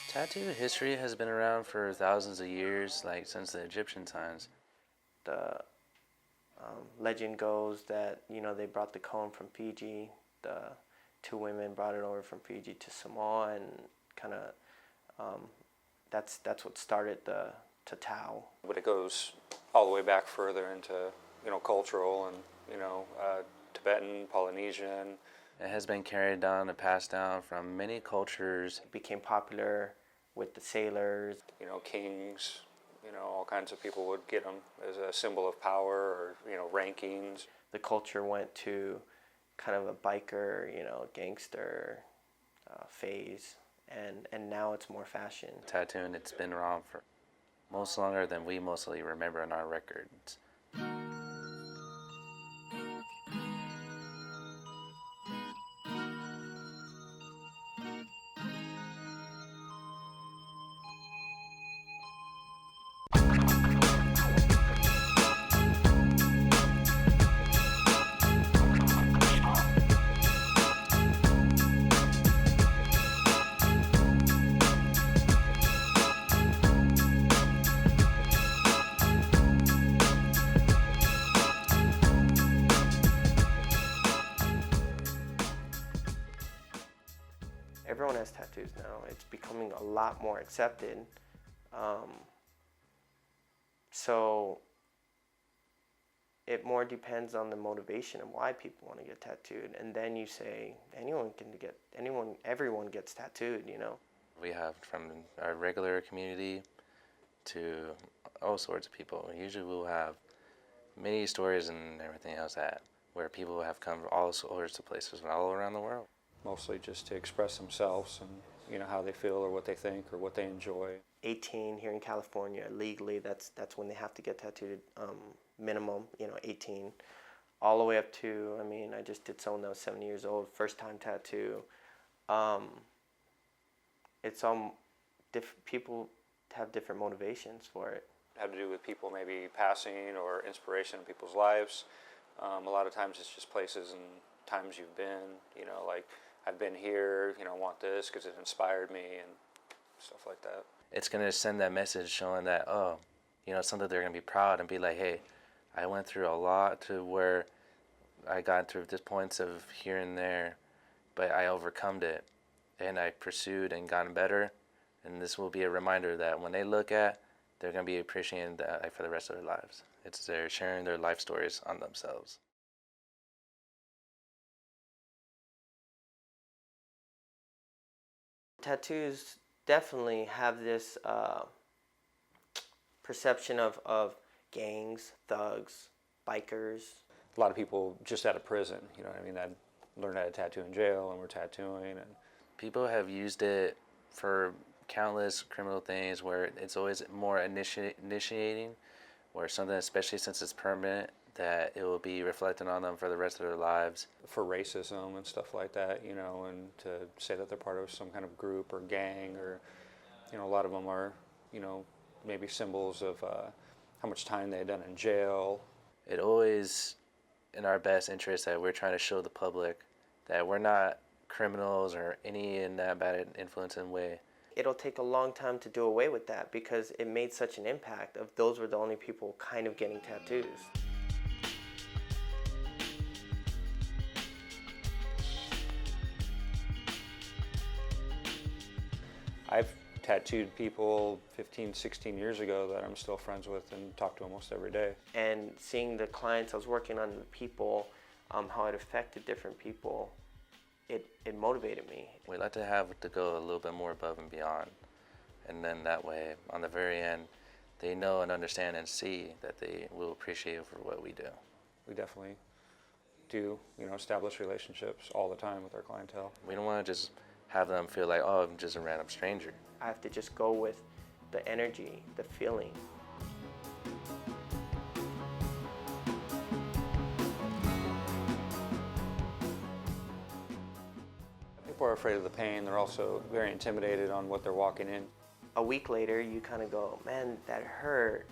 Tattoo history has been around for thousands of years, like since the Egyptian times. The legend goes that they brought the cone from Fiji. The two women brought it over from Fiji to Samoa, and kind of um, that's what started the tattoo. But it goes all the way back further into cultural and Tibetan, Polynesian. It has been carried down and passed down from many cultures. It became popular with the sailors. Kings, all kinds of people would get them as a symbol of power or rankings. The culture went to kind of a biker, gangster phase, and now it's more fashion. Tattooing, it's been around for most longer than we mostly remember in our records. Everyone has tattoos now. It's becoming a lot more accepted. So it more depends on the motivation of why people want to get tattooed. And then you say everyone gets tattooed, We have from our regular community to all sorts of people. Usually we'll have many stories and everything else where people have come from all sorts of places all around the world. Mostly just to express themselves and how they feel or what they think or what they enjoy. 18 here in California, legally, that's when they have to get tattooed, minimum, 18. All the way up to, I just did someone that was 7 years old, first time tattoo. It's people have different motivations for it. It had to do with people maybe passing or inspiration in people's lives. A lot of times it's just places and times you've been, like I've been here, want this because it inspired me and stuff like that. It's going to send that message showing that, something they're going to be proud and be like, hey, I went through a lot to where I got through this points of here and there, but I overcome it and I pursued and gotten better. And this will be a reminder that when they look at, they're going to be appreciating that for the rest of their lives. They're sharing their life stories on themselves. Tattoos definitely have this perception of gangs, thugs, bikers. A lot of people just out of prison, that learned how to tattoo in jail and were tattooing. And people have used it for countless criminal things where it's always more initiating, or something, especially since it's permanent, that it will be reflected on them for the rest of their lives. For racism and stuff like that, and to say that they're part of some kind of group or gang, or, a lot of them are, maybe symbols of how much time they had done in jail. It always in our best interest that we're trying to show the public that we're not criminals or any in that bad influencing way. It'll take a long time to do away with that because it made such an impact of those were the only people kind of getting tattoos. I've tattooed people 15, 16 years ago that I'm still friends with and talk to almost every day. And seeing the clients I was working on, the people, how it affected different people, it motivated me. We like to have to go a little bit more above and beyond. And then that way, on the very end, they know and understand and see that they will appreciate for what we do. We definitely do, establish relationships all the time with our clientele. We don't want to just have them feel like, oh, I'm just a random stranger. I have to just go with the energy, the feeling. People are afraid of the pain. They're also very intimidated on what they're walking in. A week later, you kind of go, man, that hurt,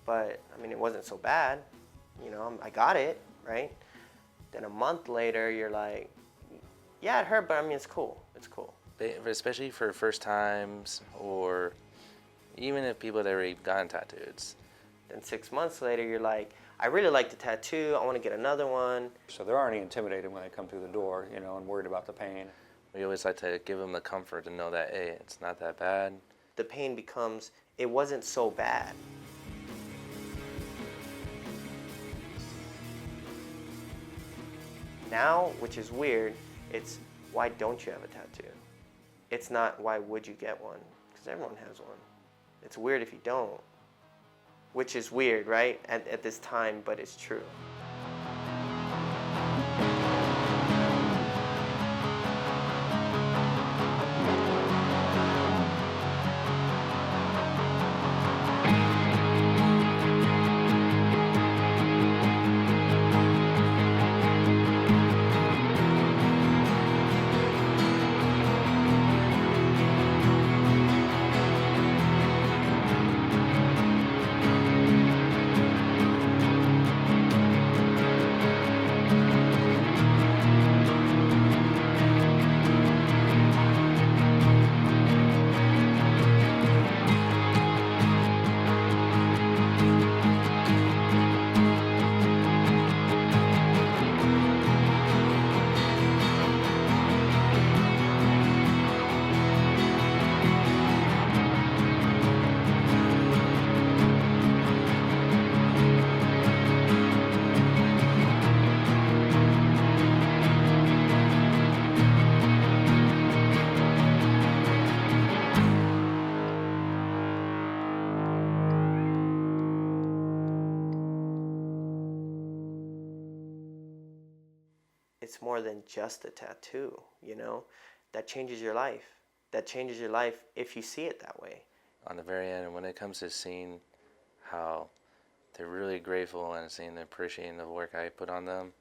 but it wasn't so bad. I got it, right? Then a month later, you're like, yeah, it hurt, but it's cool. It's cool. especially for first times, or even if people that already gotten tattoos. Then 6 months later, you're like, I really like the tattoo. I want to get another one. So they're already intimidated when they come through the door, you know, and worried about the pain. We always like to give them the comfort to know that, hey, it's not that bad. The pain becomes, it wasn't so bad. Now, which is weird, it's why don't you have a tattoo? It's not why would you get one, because everyone has one. It's weird if you don't, which is weird, right, at this time, but it's true. It's more than just a tattoo, you know? That changes your life. That changes your life if you see it that way. On the very end, when it comes to seeing how they're really grateful and seeing and appreciating the work I put on them,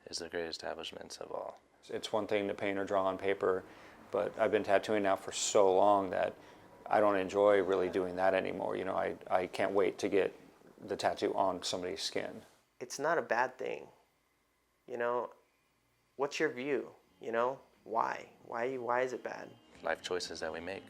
is the greatest establishments of all. It's one thing to paint or draw on paper, but I've been tattooing now for so long that I don't enjoy really doing that anymore. You know, I can't wait to get the tattoo on somebody's skin. It's not a bad thing, you know? What's your view, you know? Why? Why is it bad? Life choices that we make.